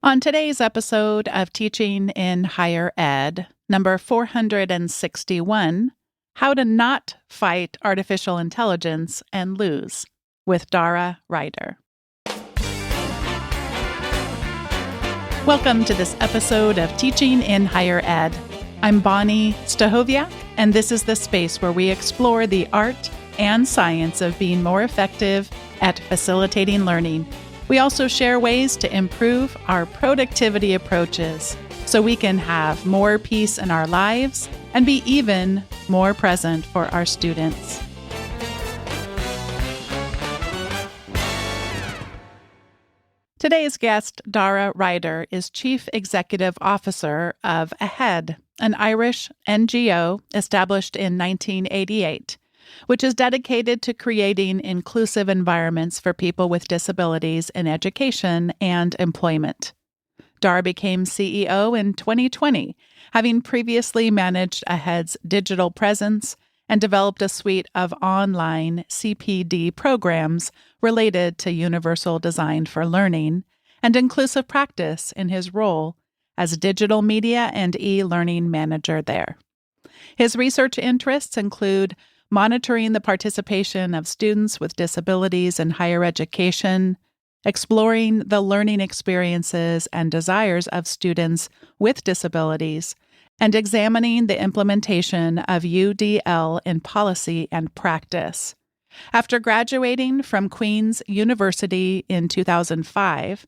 On today's episode of Teaching in Higher Ed, number 461, How to Not Fight Artificial Intelligence and Lose, with Dara Ryder. Welcome to this episode of Teaching in Higher Ed. I'm Bonnie Stahoviak, and this is the space where we explore the art and science of being more effective at facilitating learning. We also share ways to improve our productivity approaches so we can have more peace in our lives and be even more present for our students. Today's guest, Dara Ryder, is Chief Executive Officer of AHEAD, an Irish NGO established in 1988, which is dedicated to creating inclusive environments for people with disabilities in education and employment. Dara became CEO in 2020, having previously managed AHEAD's digital presence and developed a suite of online CPD programs related to universal design for learning and inclusive practice in his role as digital media and e-learning manager there. His research interests include monitoring the participation of students with disabilities in higher education, exploring the learning experiences and desires of students with disabilities, and examining the implementation of UDL in policy and practice. After graduating from Queen's University in 2005,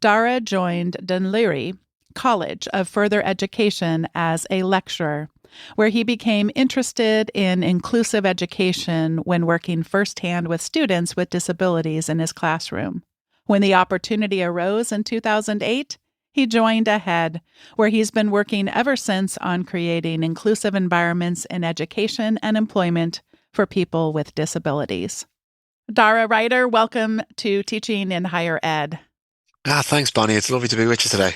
Dara joined Dún Laoghaire College of Further Education as a lecturer, where he became interested in inclusive education when working firsthand with students with disabilities in his classroom. When the opportunity arose in 2008, he joined AHEAD, where he's been working ever since on creating inclusive environments in education and employment for people with disabilities. Dara Ryder, welcome to Teaching in Higher Ed. Thanks, Bonnie. It's lovely to be with you today.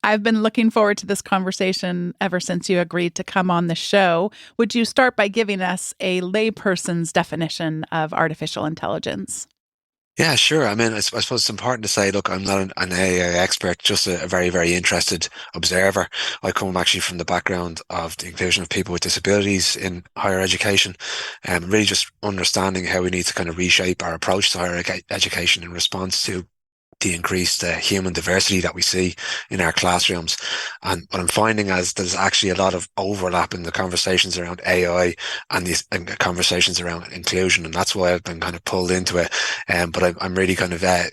I've been looking forward to this conversation ever since you agreed to come on the show. Would you start by giving us a layperson's definition of artificial intelligence? Yeah, sure. I suppose it's important to say, look, I'm not an AI expert, just a very, very interested observer. I come actually from the background of the inclusion of people with disabilities in higher education, and really just understanding how we need to kind of reshape our approach to education in response to the increased human diversity that we see in our classrooms. And what I'm finding is there's actually a lot of overlap in the conversations around AI and these conversations around inclusion. And that's why I've been kind of pulled into it. But I'm really kind of, I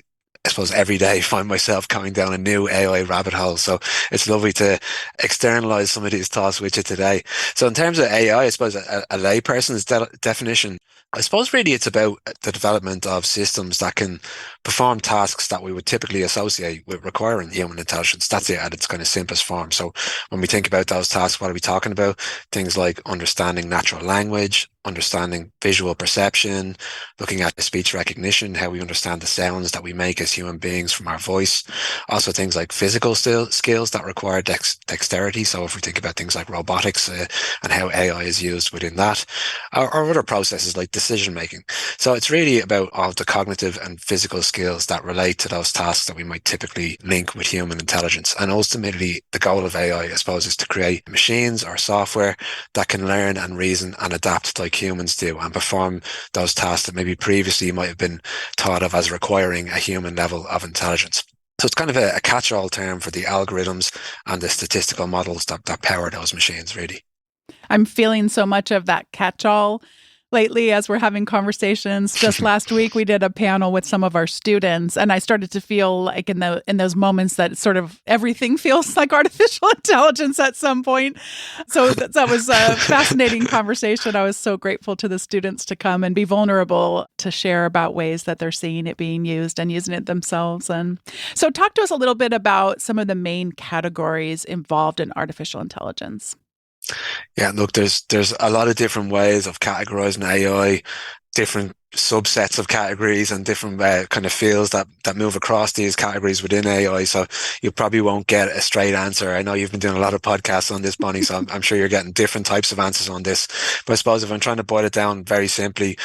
suppose every day find myself going down a new AI rabbit hole. So it's lovely to externalize some of these thoughts with you today. So in terms of AI, I suppose a layperson's definition, I suppose really it's about the development of systems that can perform tasks that we would typically associate with requiring human intelligence. That's it at its kind of simplest form. So when we think about those tasks, what are we talking about? Things like understanding natural language, understanding visual perception, looking at speech recognition, how we understand the sounds that we make as human beings from our voice. Also things like physical skills that require dexterity. So if we think about things like robotics and how AI is used within that, or other processes like decision making. So it's really about all the cognitive and physical skills that relate to those tasks that we might typically link with human intelligence. And ultimately, the goal of AI, I suppose, is to create machines or software that can learn and reason and adapt like humans do and perform those tasks that maybe previously might have been thought of as requiring a human level of intelligence. So it's kind of a catch-all term for the algorithms and the statistical models that power those machines, really. I'm feeling so much of that catch-all lately as we're having conversations. Just last week, we did a panel with some of our students, and I started to feel like in those moments that sort of everything feels like artificial intelligence at some point. So that was a fascinating conversation. I was so grateful to the students to come and be vulnerable to share about ways that they're seeing it being used and using it themselves. And so talk to us a little bit about some of the main categories involved in artificial intelligence. Yeah, look, there's a lot of different ways of categorizing AI, different subsets of categories and different kind of fields that move across these categories within AI. So you probably won't get a straight answer. I know you've been doing a lot of podcasts on this, Bonnie, so I'm sure you're getting different types of answers on this. But I suppose if I'm trying to boil it down very simply,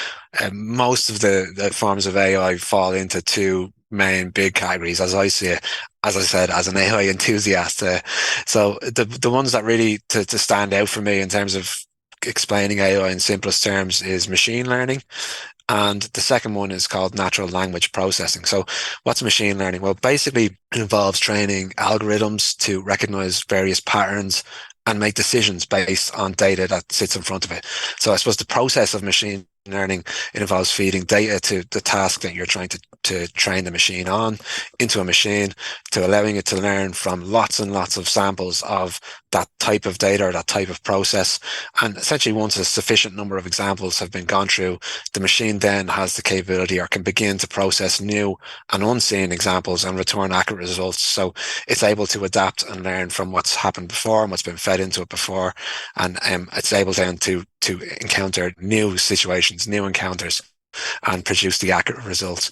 most of the forms of AI fall into two main big categories as I see it. As I said, as an AI enthusiast, so the ones that really to stand out for me in terms of explaining AI in simplest terms is machine learning. And the second one is called natural language processing. So, what's machine learning? Well, basically, it involves training algorithms to recognize various patterns and make decisions based on data that sits in front of it. So, I suppose the process of machine learning, it involves feeding data to the task that you're trying to train the machine on into a machine, to allowing it to learn from lots and lots of samples of that type of data or that type of process. And essentially, once a sufficient number of examples have been gone through, the machine then has the capability or can begin to process new and unseen examples and return accurate results. So it's able to adapt and learn from what's happened before and what's been fed into it before. And it's able then to encounter new situations, new encounters, and produce the accurate results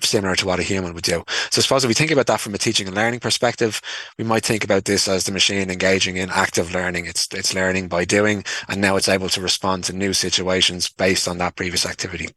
similar to what a human would do. So I suppose if we think about that from a teaching and learning perspective, we might think about this as the machine engaging in active learning. It's learning by doing, and now it's able to respond to new situations based on that previous activity.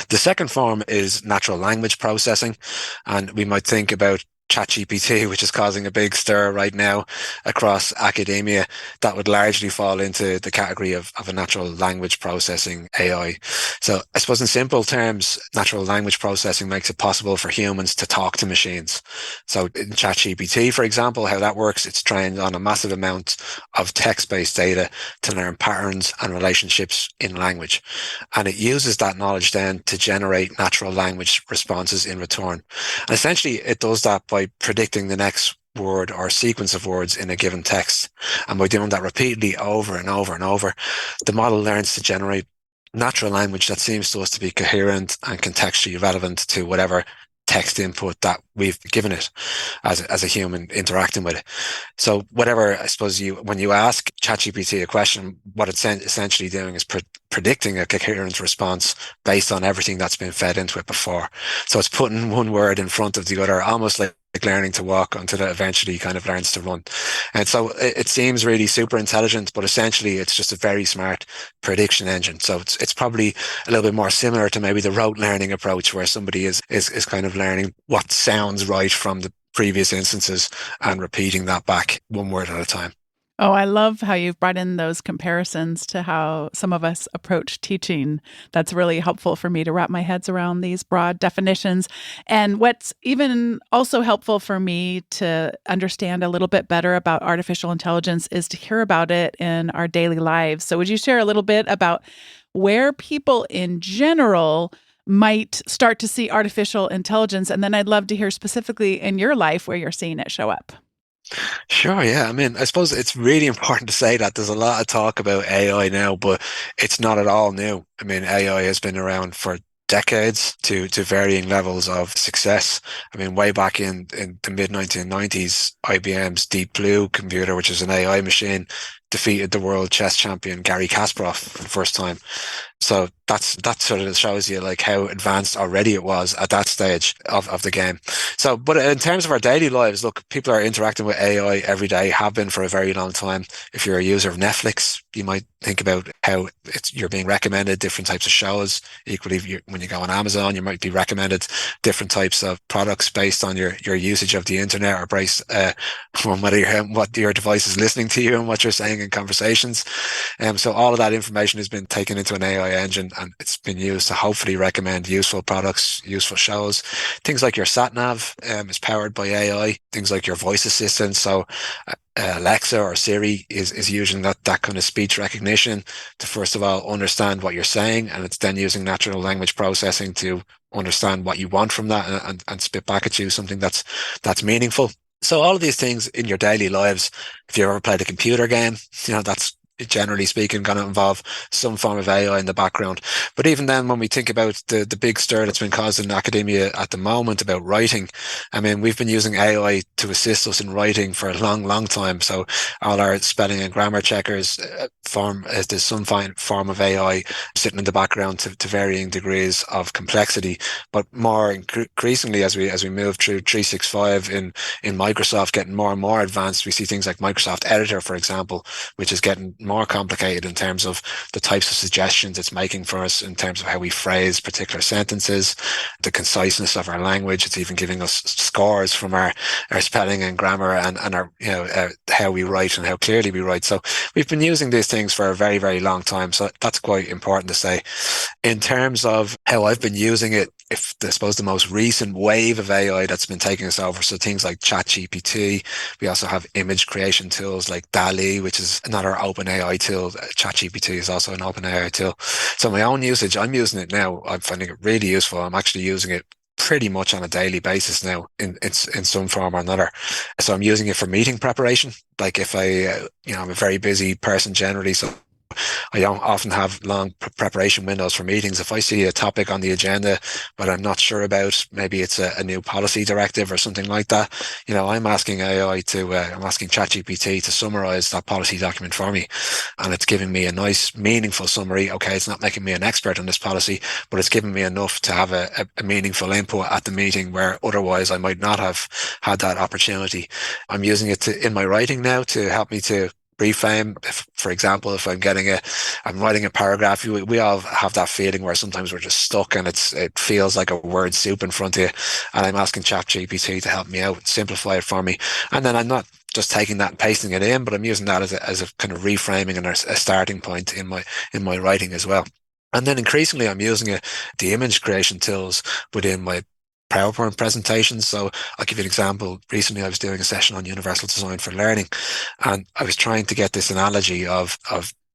The second form is natural language processing, and we might think about ChatGPT, which is causing a big stir right now across academia. That would largely fall into the category of a natural language processing AI. So I suppose in simple terms, natural language processing makes it possible for humans to talk to machines. So in ChatGPT, for example, how that works, it's trained on a massive amount of text-based data to learn patterns and relationships in language. And it uses that knowledge then to generate natural language responses in return. And essentially, it does that by predicting the next word or sequence of words in a given text. And by doing that repeatedly over and over and over, the model learns to generate natural language that seems to us to be coherent and contextually relevant to whatever text input that we've given it as a human interacting with it. So whatever, I suppose when you ask ChatGPT a question, what it's essentially doing is predicting a coherent response based on everything that's been fed into it before. So it's putting one word in front of the other, almost like learning to walk until it eventually kind of learns to run. And so it seems really super intelligent, but essentially it's just a very smart prediction engine. So it's probably a little bit more similar to maybe the rote learning approach, where somebody is kind of learning what sounds right from the previous instances and repeating that back one word at a time. Oh, I love how you've brought in those comparisons to how some of us approach teaching. That's really helpful for me to wrap my heads around these broad definitions. And what's even also helpful for me to understand a little bit better about artificial intelligence is to hear about it in our daily lives. So, would you share a little bit about where people in general might start to see artificial intelligence? And then I'd love to hear specifically in your life where you're seeing it show up. Sure, yeah. I mean, I suppose it's really important to say that there's a lot of talk about AI now, but it's not at all new. I mean, AI has been around for decades to varying levels of success. I mean, way back in the mid 1990s, IBM's Deep Blue computer, which is an AI machine, defeated the world chess champion Gary Kasparov for the first time. So that sort of shows you like how advanced already it was at that stage of the game. So, but in terms of our daily lives, look, people are interacting with AI every day, have been for a very long time. If you're a user of Netflix, you might think about how you're being recommended different types of shows. Equally, when you go on Amazon, you might be recommended different types of products based on your usage of the internet or based on what your device is listening to you and what you're saying in conversations. So all of that information has been taken into an AI engine, and it's been used to hopefully recommend useful products, useful shows. Things like your sat nav is powered by AI. Things like your voice assistant. So Alexa or Siri is using that kind of speech recognition to first of all understand what you're saying, and it's then using natural language processing to understand what you want from that and spit back at you something that's meaningful. So all of these things in your daily lives, if you ever played a computer game, that's generally speaking going to involve some form of AI in the background. But even then, when we think about the big stir that's been caused in academia at the moment about writing, I mean, we've been using AI to assist us in writing for a long, long time. So all our spelling and grammar checkers there's some form of AI sitting in the background to varying degrees of complexity. But more increasingly, as we move through 365 in Microsoft getting more and more advanced, we see things like Microsoft Editor, for example, which is getting more complicated in terms of the types of suggestions it's making for us in terms of how we phrase particular sentences, the conciseness of our language. It's even giving us scores from our spelling and grammar and our, how we write and how clearly we write. So we've been using these things for a very, very long time. So that's quite important to say. In terms of how I've been using it, if I suppose the most recent wave of AI that's been taking us over, so things like ChatGPT, we also have image creation tools like DALL-E, which is another open AI tool. ChatGPT is also an open AI tool. So my own usage, I'm using it now. I'm finding it really useful. I'm actually using it pretty much on a daily basis now in some form or another. So I'm using it for meeting preparation. Like if I'm a very busy person generally, so I don't often have long preparation windows for meetings. If I see a topic on the agenda, but I'm not sure about, maybe it's a new policy directive or something like that, I'm asking I'm asking ChatGPT to summarize that policy document for me. And it's giving me a nice, meaningful summary. Okay, it's not making me an expert on this policy, but it's giving me enough to have a meaningful input at the meeting where otherwise I might not have had that opportunity. I'm using it in my writing now to help me to reframe. If, for example, if I'm writing a paragraph, we all have that feeling where sometimes we're just stuck and it feels like a word soup in front of you. And I'm asking ChatGPT to help me out, simplify it for me. And then I'm not just taking that and pasting it in, but I'm using that as a kind of reframing and a starting point in my writing as well. And then increasingly, I'm using the image creation tools within my PowerPoint presentations. So I'll give you an example. Recently, I was doing a session on universal design for learning, and I was trying to get this analogy of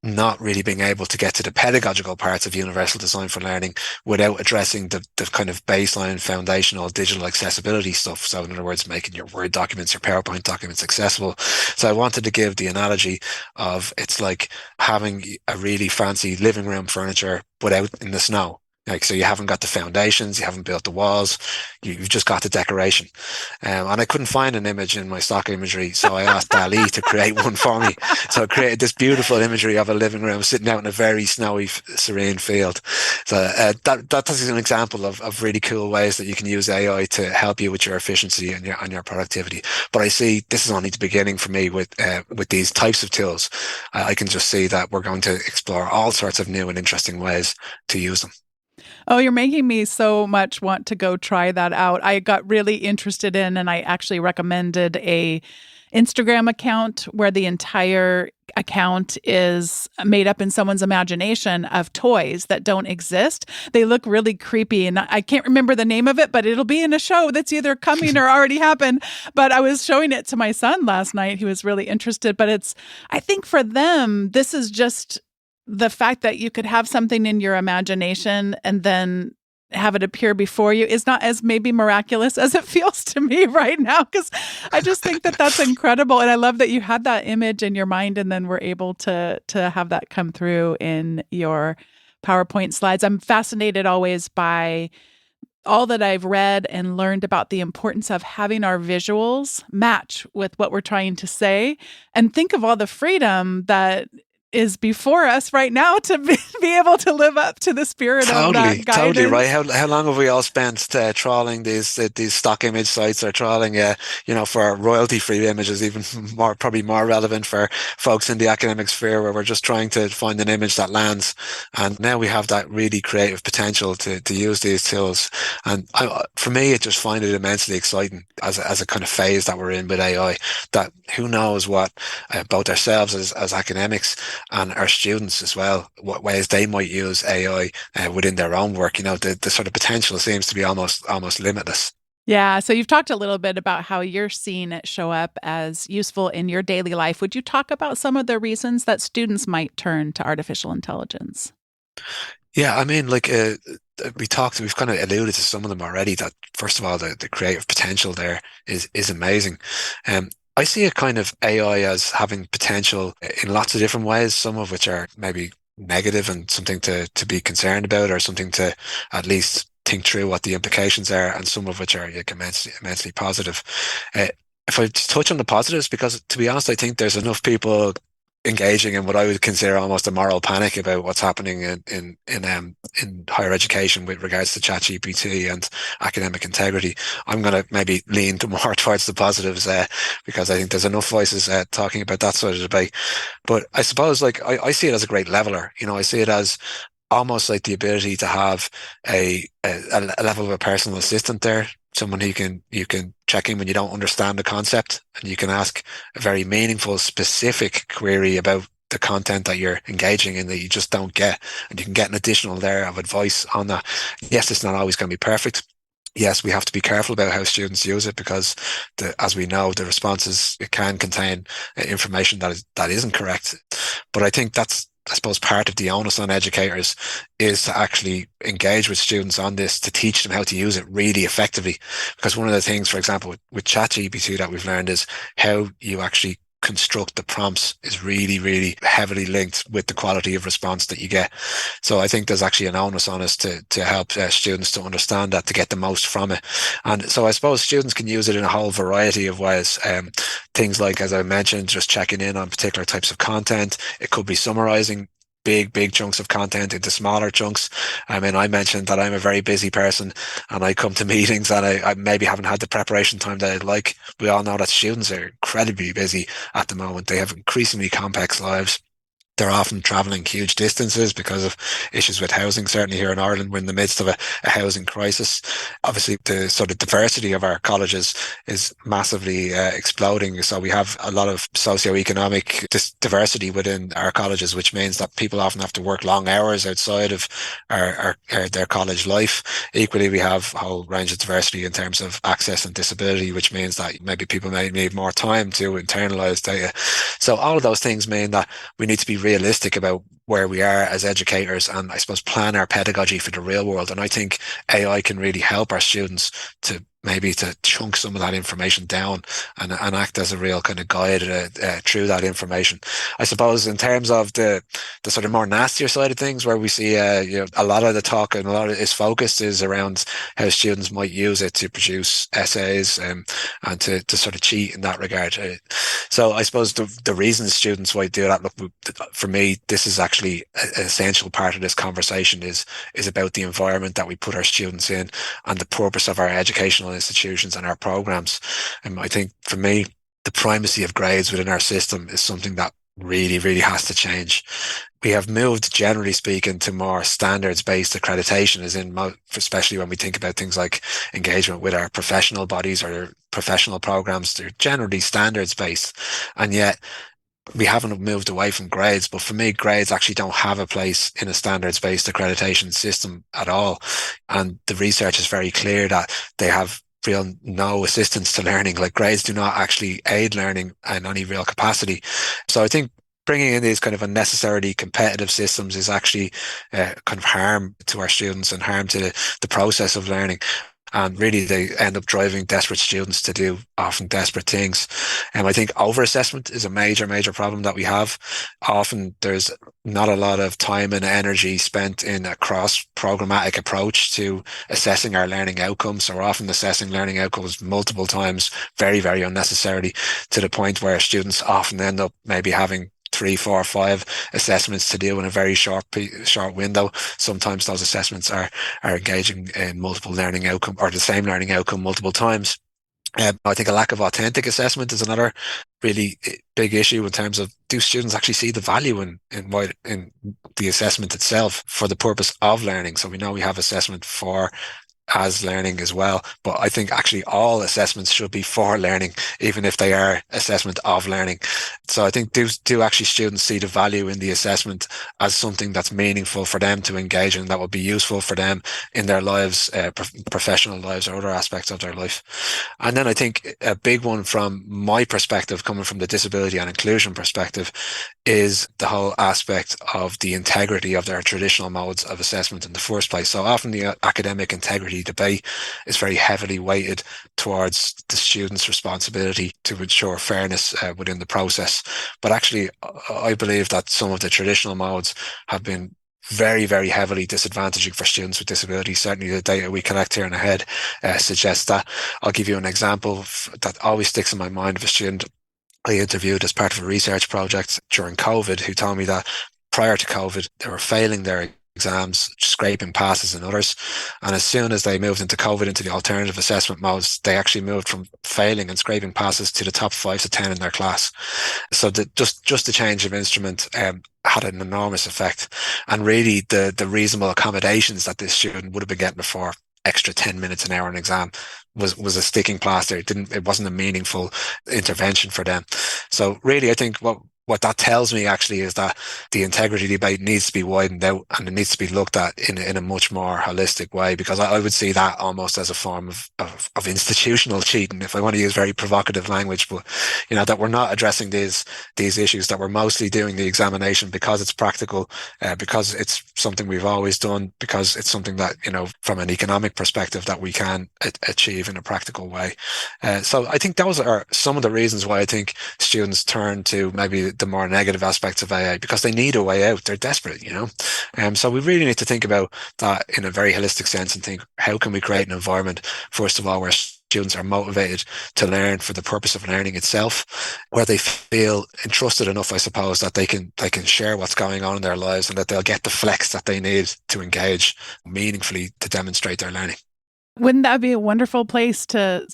not really being able to get to the pedagogical parts of universal design for learning without addressing the kind of baseline foundational digital accessibility stuff. So in other words, making your Word documents, your PowerPoint documents accessible. So I wanted to give the analogy of it's like having a really fancy living room furniture but out in the snow. Like, so you haven't got the foundations, you haven't built the walls, you've just got the decoration. And I couldn't find an image in my stock imagery, so I asked DALL-E to create one for me. So I created this beautiful imagery of a living room sitting out in a very snowy, serene field. So that's an example of really cool ways that you can use AI to help you with your efficiency and your productivity. But I see this is only the beginning for me with these types of tools. I can just see that we're going to explore all sorts of new and interesting ways to use them. Oh, you're making me so much want to go try that out. I got really interested in, and I actually recommended a Instagram account where the entire account is made up in someone's imagination of toys that don't exist. They look really creepy, and I can't remember the name of it, but it'll be in a show that's either coming or already happened. But I was showing it to my son last night. He was really interested, but I think for them, this is just the fact that you could have something in your imagination and then have it appear before you is not as maybe miraculous as it feels to me right now, because I just think that that's incredible. And I love that you had that image in your mind and then were able to have that come through in your PowerPoint slides. I'm fascinated always by all that I've read and learned about the importance of having our visuals match with what we're trying to say, and think of all the freedom that is before us right now to be able to live up to the spirit of that guidance. Totally right. How long have we all spent trawling these stock image sites, or trawling, for royalty-free images, even probably more relevant for folks in the academic sphere, where we're just trying to find an image that lands. And now we have that really creative potential to use these tools. And for me, I just find it immensely exciting as a kind of phase that we're in with AI. That who knows what both ourselves as academics and our students as well, what ways they might use AI within their own work. The sort of potential seems to be almost limitless. Yeah. So you've talked a little bit about how you're seeing it show up as useful in your daily life. Would you talk about some of the reasons that students might turn to artificial intelligence? Yeah, I mean, like we've kind of alluded to some of them already. That first of all, the creative potential there is amazing. I see a kind of AI as having potential in lots of different ways, some of which are maybe negative and something to be concerned about, or something to at least think through what the implications are, and some of which are like, immensely positive. If I touch on the positives, because to be honest, I think there's enough people engaging in what I would consider almost a moral panic about what's happening in higher education with regards to ChatGPT and academic integrity. I'm going to maybe lean to more towards the positives because I think there's enough voices talking about that sort of debate. But I suppose like I see it as a great leveler. You know, I see it as almost like the ability to have a level of a personal assistant there, someone who you can check in when you don't understand the concept, and you can ask a very meaningful, specific query about the content that you're engaging in that you just don't get, and you can get an additional layer of advice on that. Yes, it's not always going to be perfect. Yes, we have to be careful about how students use it because, as we know, the responses it can contain information that isn't correct. But I think that's, I suppose, part of the onus on educators is to actually engage with students on this to teach them how to use it really effectively. Because one of the things, for example, with ChatGPT that we've learned is how you actually construct the prompts is really, really heavily linked with the quality of response that you get. So I think there's actually an onus on us to help students to understand that, to get the most from it. And so I suppose students can use it in a whole variety of ways. Things like, as I mentioned, just checking in on particular types of content. It could be summarizing big chunks of content into smaller chunks. I mean, I mentioned that I'm a very busy person and I come to meetings and I maybe haven't had the preparation time that I'd like. We all know that students are incredibly busy at the moment. They have increasingly complex lives. They're often traveling huge distances because of issues with housing. Certainly here in Ireland, we're in the midst of a housing crisis. Obviously, the sort of diversity of our colleges is massively exploding. So we have a lot of socioeconomic diversity within our colleges, which means that people often have to work long hours outside of their college life. Equally, we have a whole range of diversity in terms of access and disability, which means that maybe people may need more time to internalize data. So all of those things mean that we need to be realistic about where we are as educators and, I suppose, plan our pedagogy for the real world. And I think AI can really help our students to maybe to chunk some of that information down and act as a real kind of guide through that information. I suppose in terms of the sort of more nastier side of things, where we see a lot of the talk and a lot of its focus is around how students might use it to produce essays and to sort of cheat in that regard. So I suppose the reasons students might do that, look, for me, this is actually an essential part of this conversation is about the environment that we put our students in and the purpose of our educational institutions and our programs. And I think for me, the primacy of grades within our system is something that really has to change. We have moved, generally speaking, to more standards-based accreditation, as in, especially when we think about things like engagement with our professional bodies or professional programs, they're generally standards-based. And yet we haven't moved away from grades, but for me, grades actually don't have a place in a standards-based accreditation system at all. And the research is very clear that they have real no assistance to learning. Like, grades do not actually aid learning in any real capacity. So I think bringing in these kind of unnecessarily competitive systems is actually kind of harm to our students and harm to the process of learning. And really, they end up driving desperate students to do often desperate things. And I think overassessment is a major problem that we have. Often there's not a lot of time and energy spent in a cross-programmatic approach to assessing our learning outcomes. So we're often assessing learning outcomes multiple times, very unnecessarily, to the point where students often end up maybe having 3, 4, 5 assessments to do in a very short window. Sometimes those assessments are engaging in multiple learning outcome or the same learning outcome multiple times. I think a lack of authentic assessment is another really big issue in terms of, do students actually see the value in the assessment itself for the purpose of learning? So we know we have assessment for as learning as well. But I think actually all assessments should be for learning, even if they are assessment of learning. So I think do actually students see the value in the assessment as something that's meaningful for them to engage in, that will be useful for them in their lives, professional lives or other aspects of their life. And then I think a big one from my perspective, coming from the disability and inclusion perspective, is the whole aspect of the integrity of their traditional modes of assessment in the first place. So often the academic integrity debate is very heavily weighted towards the student's responsibility to ensure fairness within the process. But actually, I believe that some of the traditional modes have been very heavily disadvantaging for students with disabilities. Certainly the data we collect here in AHEAD suggests that. I'll give you an example that always sticks in my mind of a student I interviewed as part of a research project during COVID who told me that prior to COVID, they were failing their exams, scraping passes and others. And as soon as they moved into COVID, into the alternative assessment modes, they actually moved from failing and scraping passes to the top 5 to 10 in their class. So just the change of instrument had an enormous effect. And really the reasonable accommodations that this student would have been getting before, extra 10 minutes an hour an exam, was a sticking plaster. It wasn't a meaningful intervention for them. So really, I think what that tells me actually is that the integrity debate needs to be widened out and it needs to be looked at in a much more holistic way, because I would see that almost as a form of institutional cheating, if I want to use very provocative language. But that we're not addressing these issues, that we're mostly doing the examination because it's practical, because it's something we've always done, because it's something that from an economic perspective that we can achieve in a practical way. So I think those are some of the reasons why I think students turn to maybe the more negative aspects of AI, because they need a way out. They're desperate, so we really need to think about that in a very holistic sense and think, how can we create an environment, first of all, where students are motivated to learn for the purpose of learning itself, where they feel entrusted enough, I suppose, that they can share what's going on in their lives and that they'll get the flex that they need to engage meaningfully to demonstrate their learning. Wouldn't that be a wonderful place to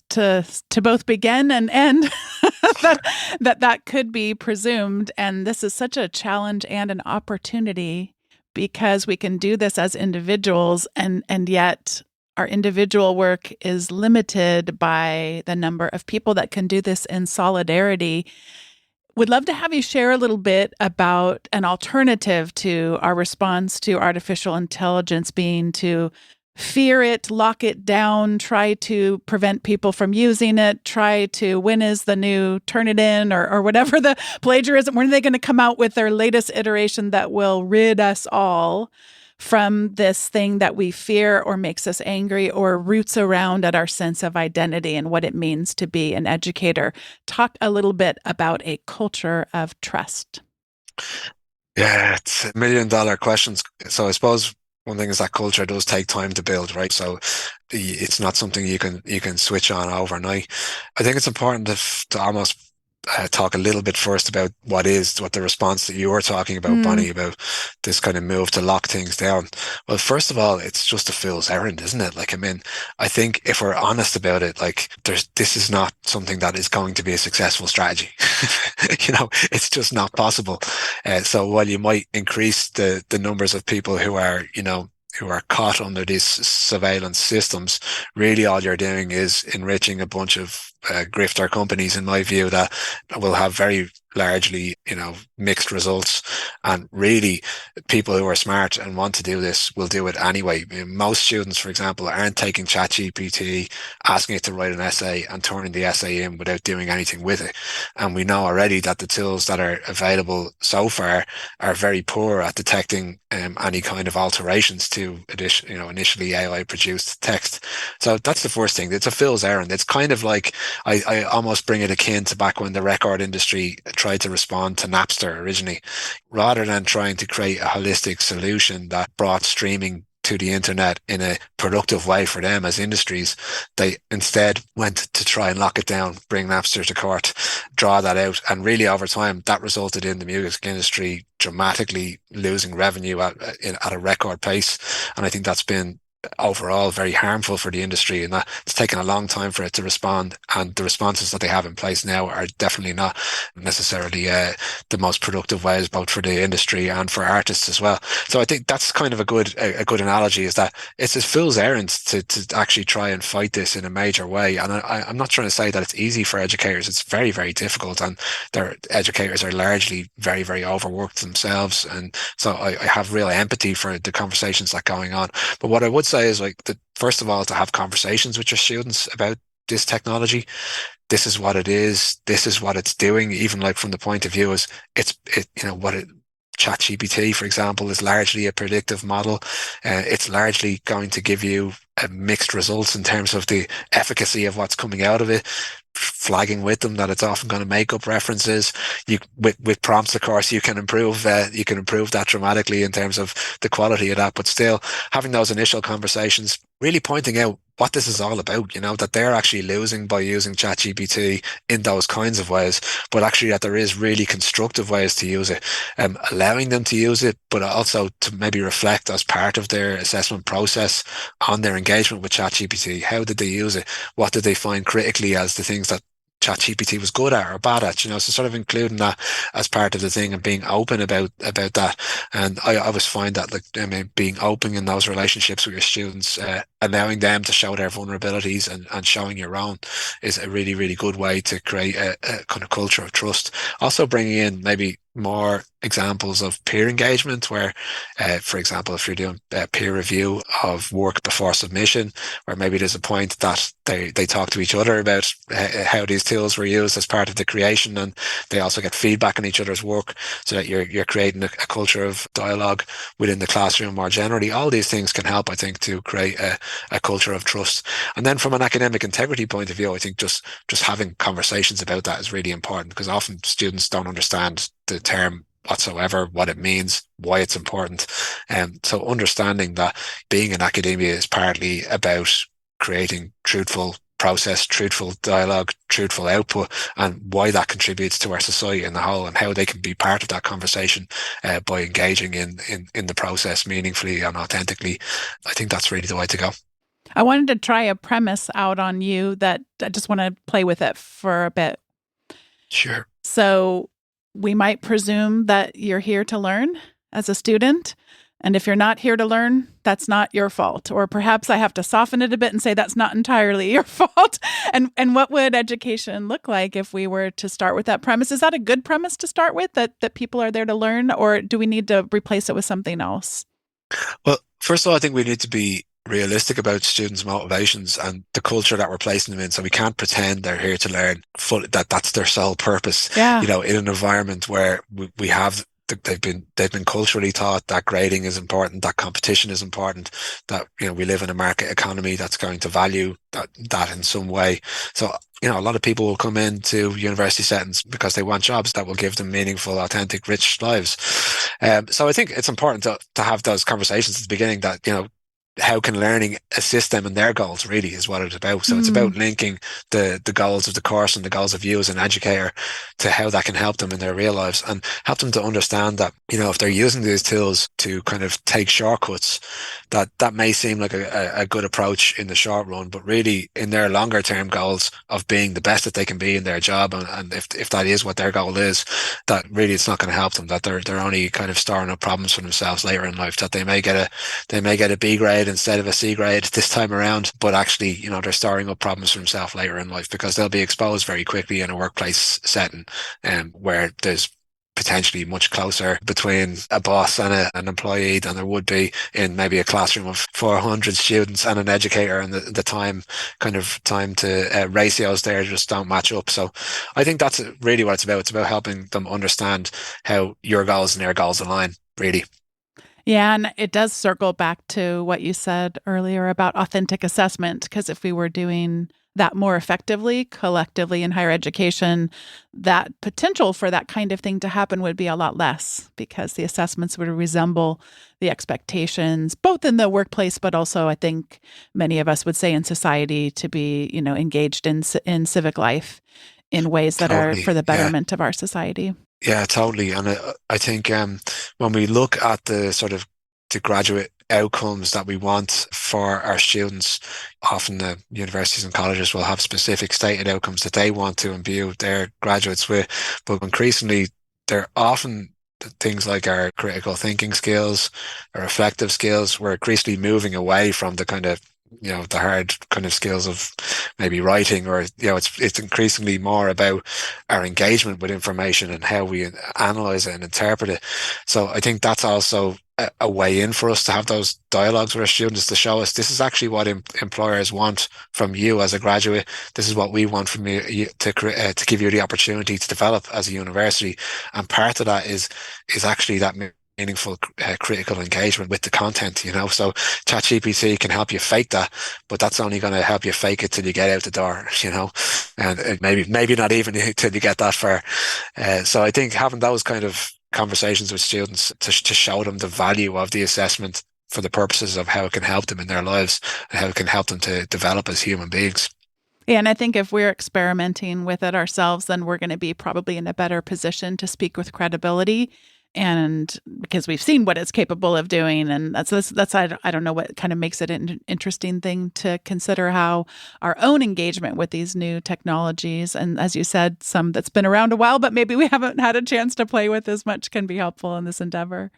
both begin and end? that could be presumed, and this is such a challenge and an opportunity, because we can do this as individuals, and yet our individual work is limited by the number of people that can do this in solidarity. Would love to have you share a little bit about an alternative to our response to artificial intelligence being to fear it, lock it down, try to prevent people from using it, try to, when is the new Turnitin or whatever the plagiarism, when are they going to come out with their latest iteration that will rid us all from this thing that we fear or makes us angry or roots around at our sense of identity and what it means to be an educator? Talk a little bit about a culture of trust. Yeah, it's $1 million questions. So I suppose one thing is that culture does take time to build, right? So it's not something you can switch on overnight. I think it's important to almost talk a little bit first about what the response that you were talking about, Bonnie, about this kind of move to lock things down. Well, first of all, it's just a fool's errand, isn't it? Like, I mean, I think if we're honest about it, like, this is not something that is going to be a successful strategy. It's just not possible. So while you might increase the numbers of people who are caught under these surveillance systems, really all you're doing is enriching a bunch of grifter companies, in my view, that will have very largely, mixed results. And really, people who are smart and want to do this will do it anyway. I mean, most students, for example, aren't taking ChatGPT, asking it to write an essay and turning the essay in without doing anything with it. And we know already that the tools that are available so far are very poor at detecting any kind of alterations to initially AI produced text. So that's the first thing. It's a fool's errand. It's kind of like, I almost bring it akin to back when the record industry tried to respond to Napster originally. Rather than trying to create a holistic solution that brought streaming to the internet in a productive way for them as industries, they instead went to try and lock it down, bring Napster to court, draw that out. And really over time, that resulted in the music industry dramatically losing revenue at a record pace. And I think that's been overall very harmful for the industry, and that it's taken a long time for it to respond, and the responses that they have in place now are definitely not necessarily the most productive ways, both for the industry and for artists as well. So I think that's kind of a good analogy, is that it's a fool's errand to actually try and fight this in a major way. And I'm not trying to say that it's easy for educators. It's very, very difficult, and their educators are largely very, very overworked themselves, and so I have real empathy for the conversations that are going on. But what I would say is, like, first of all, to have conversations with your students about this technology. This is what it is. This is what it's doing. Even like from the point of view is ChatGPT, for example, is largely a predictive model. It's largely going to give you mixed results in terms of the efficacy of what's coming out of it, flagging with them that it's often going to make up references. With prompts, of course, you can improve that dramatically in terms of the quality of that. But still, having those initial conversations, really pointing out what this is all about, that they're actually losing by using ChatGPT in those kinds of ways, but actually that there is really constructive ways to use it, allowing them to use it, but also to maybe reflect as part of their assessment process on their engagement with ChatGPT. How did they use it? What did they find critically as the things that ChatGPT was good at or bad at, so sort of including that as part of the thing and being open about that. And I always find that, like, I mean, being open in those relationships with your students, allowing them to show their vulnerabilities and showing your own is a really, really good way to create a kind of culture of trust. Also bringing in maybe more examples of peer engagement where, for example, if you're doing peer review of work before submission, where maybe there's a point that they talk to each other about how these tools were used as part of the creation, and they also get feedback on each other's work, so that you're creating a culture of dialogue within the classroom more generally. All these things can help, I think, to create a culture of trust. And then from an academic integrity point of view, I think just having conversations about that is really important, because often students don't understand the term whatsoever, what it means, why it's important. So understanding that being in academia is partly about creating truthful process, truthful dialogue, truthful output, and why that contributes to our society in the whole, and how they can be part of that conversation by engaging in the process meaningfully and authentically. I think that's really the way to go. I wanted to try a premise out on you that I just want to play with it for a bit. Sure. So we might presume that you're here to learn as a student. And if you're not here to learn, that's not your fault. Or perhaps I have to soften it a bit and say that's not entirely your fault. And what would education look like if we were to start with that premise? Is that a good premise to start with, that people are there to learn, or do we need to replace it with something else? Well, first of all, I think we need to be realistic about students' motivations and the culture that we're placing them in. So we can't pretend they're here to learn that that's their sole purpose. Yeah. In an environment where we have they've been culturally taught that grading is important, that competition is important, that we live in a market economy that's going to value that in some way. So a lot of people will come into university settings because they want jobs that will give them meaningful, authentic, rich lives. So I think it's important to have those conversations at the beginning, that how can learning assist them in their goals, really is what it's about. So it's about linking the goals of the course and the goals of you as an educator to how that can help them in their real lives, and help them to understand that, if they're using these tools to kind of take shortcuts, that may seem like a good approach in the short run, but really in their longer term goals of being the best that they can be in their job, and if that is what their goal is, that really it's not going to help them, that they're only kind of storing up problems for themselves later in life, that they may get a B grade instead of a C grade this time around, but actually, they're storing up problems for themselves later in life, because they'll be exposed very quickly in a workplace setting, where there's potentially much closer between a boss and an employee than there would be in maybe a classroom of 400 students and an educator, and the time to ratios there just don't match up. So I think that's really what it's about. It's about helping them understand how your goals and their goals align, really. Yeah, and it does circle back to what you said earlier about authentic assessment, because if we were doing that more effectively, collectively in higher education, that potential for that kind of thing to happen would be a lot less, because the assessments would resemble the expectations, both in the workplace, but also I think many of us would say in society, to be, engaged in civic life in ways that are Totally. for the Yeah. betterment of our society. Yeah, totally. And I think when we look at the graduate outcomes that we want for our students, often the universities and colleges will have specific stated outcomes that they want to imbue their graduates with. But increasingly, they're often things like our critical thinking skills, our reflective skills. We're increasingly moving away from the kind of the hard kind of skills of maybe writing, or it's increasingly more about our engagement with information and how we analyze it and interpret it. So I think that's also a way in for us to have those dialogues with our students, to show us this is actually what employers want from you as a graduate. This is what we want from you, to give you the opportunity to develop as a university. And part of that is actually that meaningful critical engagement with the content. So ChatGPT can help you fake that, but that's only going to help you fake it till you get out the door. And maybe not even till you get that far. So I think having those kind of conversations with students to show them the value of the assessment for the purposes of how it can help them in their lives and how it can help them to develop as human beings. Yeah, and I think if we're experimenting with it ourselves, then we're going to be probably in a better position to speak with credibility. And because we've seen what it's capable of doing, and that's I don't know what kind of makes it an interesting thing to consider how our own engagement with these new technologies, and as you said, some that's been around a while, but maybe we haven't had a chance to play with as much, can be helpful in this endeavor.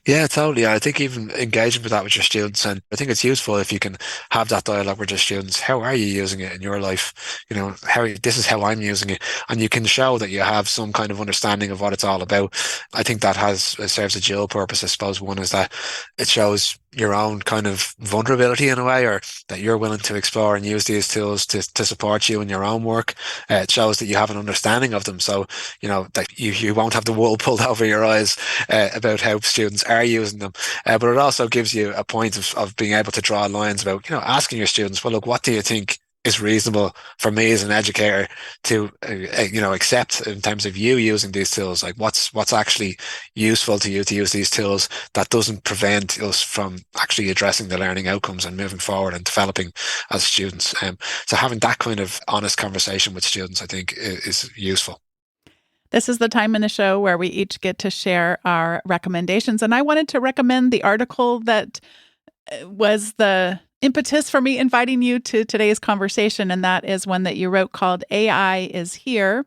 Yeah, totally. I think even engaging with that with your students, and I think it's useful if you can have that dialogue with your students. How are you using it in your life? This is how I'm using it, and you can show that you have some kind of understanding of what it's all about. I think that has serves a dual purpose. I suppose one is that it shows your own kind of vulnerability in a way, or that you're willing to explore and use these tools to support you in your own work. It shows that you have an understanding of them, so that you won't have the wool pulled over your eyes about how students are using them. But it also gives you a point of being able to draw lines about, asking your students, well, look, what do you think is reasonable for me as an educator to, accept in terms of you using these tools? Like what's actually useful to you to use these tools that doesn't prevent us from actually addressing the learning outcomes and moving forward and developing as students. So having that kind of honest conversation with students, I think, is useful. This is the time in the show where we each get to share our recommendations. And I wanted to recommend the article that was the impetus for me inviting you to today's conversation. And that is one that you wrote called AI is Here.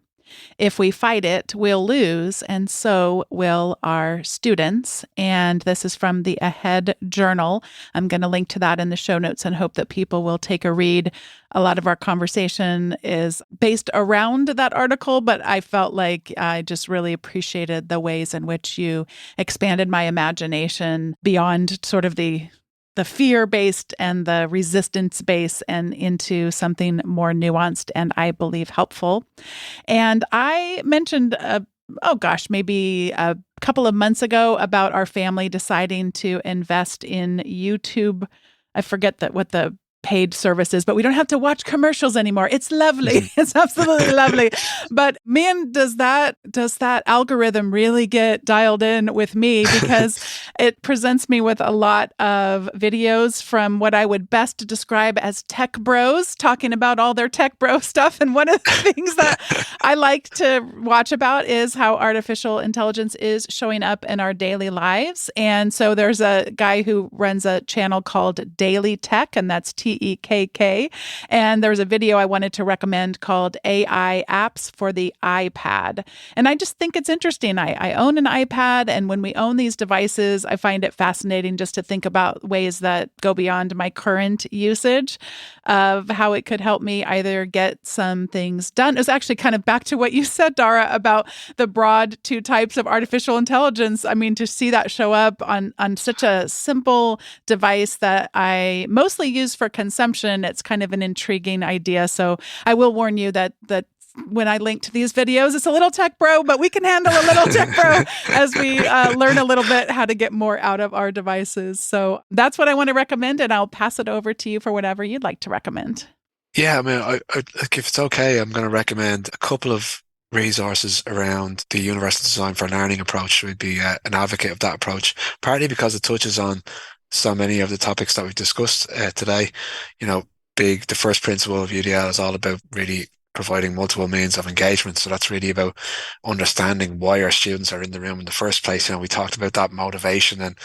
If we fight it, we'll lose, and so will our students. And this is from the Ahead Journal. I'm going to link to that in the show notes and hope that people will take a read. A lot of our conversation is based around that article, but I felt like I just really appreciated the ways in which you expanded my imagination beyond sort of the fear-based and the resistance-based and into something more nuanced and I believe helpful. And I mentioned, maybe a couple of months ago about our family deciding to invest in YouTube. I forget what the paid services, but we don't have to watch commercials anymore. It's lovely. It's absolutely lovely. But man, does that algorithm really get dialed in with me, because it presents me with a lot of videos from what I would best describe as tech bros talking about all their tech bro stuff. And one of the things that I like to watch about is how artificial intelligence is showing up in our daily lives. And so there's a guy who runs a channel called Daily Tech, and that's TEKK. And there's a video I wanted to recommend called AI Apps for the iPad. And I just think it's interesting. I own an iPad, and when we own these devices, I find it fascinating just to think about ways that go beyond my current usage of how it could help me either get some things done. It was actually kind of back to what you said, Dara, about the broad two types of artificial intelligence. I mean, to see that show up on such a simple device that I mostly use for consumption, it's kind of an intriguing idea. So I will warn you that when I link to these videos, it's a little tech bro, but we can handle a little tech bro as we learn a little bit how to get more out of our devices. So that's what I want to recommend, and I'll pass it over to you for whatever you'd like to recommend. Yeah, I mean, if it's okay, I'm going to recommend a couple of resources around the universal design for learning approach. We'd be an advocate of that approach, partly because it touches on so many of the topics that we've discussed today. The first principle of UDL is all about really providing multiple means of engagement. So that's really about understanding why our students are in the room in the first place. We talked about that motivation and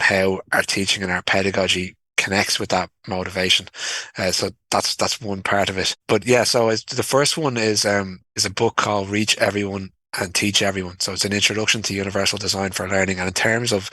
how our teaching and our pedagogy connects with that motivation. So that's one part of it. But yeah, so the first one is a book called Reach Everyone and Teach Everyone. So it's an introduction to universal design for learning. And in terms of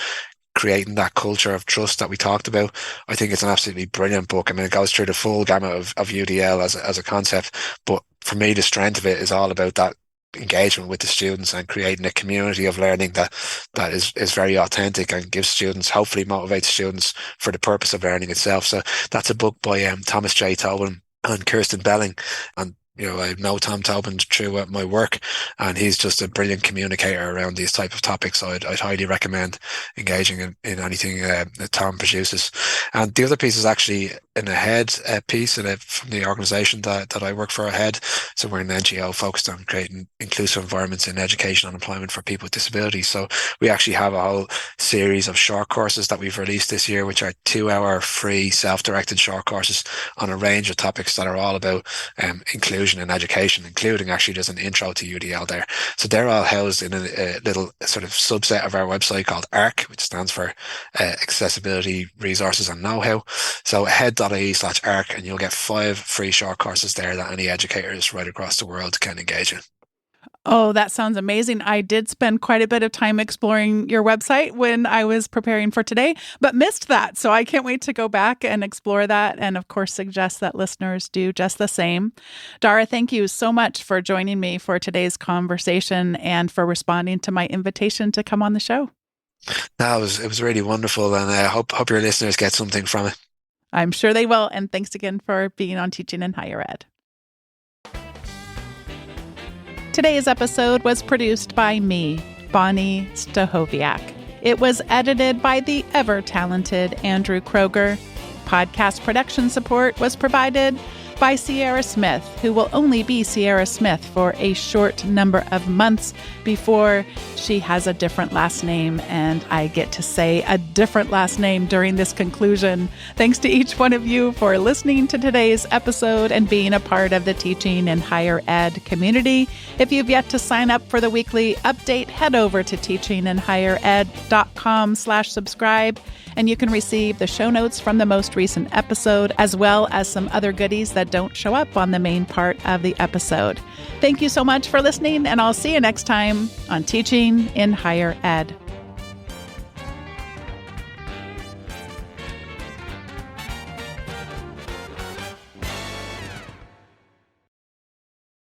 creating that culture of trust that we talked about, I think it's an absolutely brilliant book. I mean, it goes through the full gamut of UDL as a concept. But for me, the strength of it is all about that engagement with the students and creating a community of learning that is very authentic and hopefully motivates students for the purpose of learning itself. So that's a book by Thomas J. Tobin and Kirsten Belling. And I have no Tom Tobin through my work, and he's just a brilliant communicator around these type of topics. So I'd highly recommend engaging in anything that Tom produces. And the other piece is actually an AHEAD piece from the organization that I work for, AHEAD. So we're an NGO focused on creating inclusive environments in education and employment for people with disabilities. So we actually have a whole series of short courses that we've released this year, which are 2-hour free self-directed short courses on a range of topics that are all about inclusion in education, including actually there's an intro to UDL there. So they're all housed in a little sort of subset of our website called ARC, which stands for Accessibility Resources and Know-How. So head.ie/ARC, and you'll get 5 free short courses there that any educators right across the world can engage in. Oh, that sounds amazing. I did spend quite a bit of time exploring your website when I was preparing for today, but missed that. So I can't wait to go back and explore that. And of course, suggest that listeners do just the same. Dara, thank you so much for joining me for today's conversation and for responding to my invitation to come on the show. No, it was really wonderful, and I hope your listeners get something from it. I'm sure they will. And thanks again for being on Teaching in Higher Ed. Today's episode was produced by me, Bonnie Stachowiak. It was edited by the ever-talented Andrew Kroger. Podcast production support was provided by Sierra Smith, who will only be Sierra Smith for a short number of months before she has a different last name, and I get to say a different last name during this conclusion. Thanks to each one of you for listening to today's episode and being a part of the Teaching in Higher Ed community. If you've yet to sign up for the weekly update, head over to teachinginhighered.com/subscribe, and you can receive the show notes from the most recent episode, as well as some other goodies that don't show up on the main part of the episode. Thank you so much for listening, and I'll see you next time on Teaching in Higher Ed.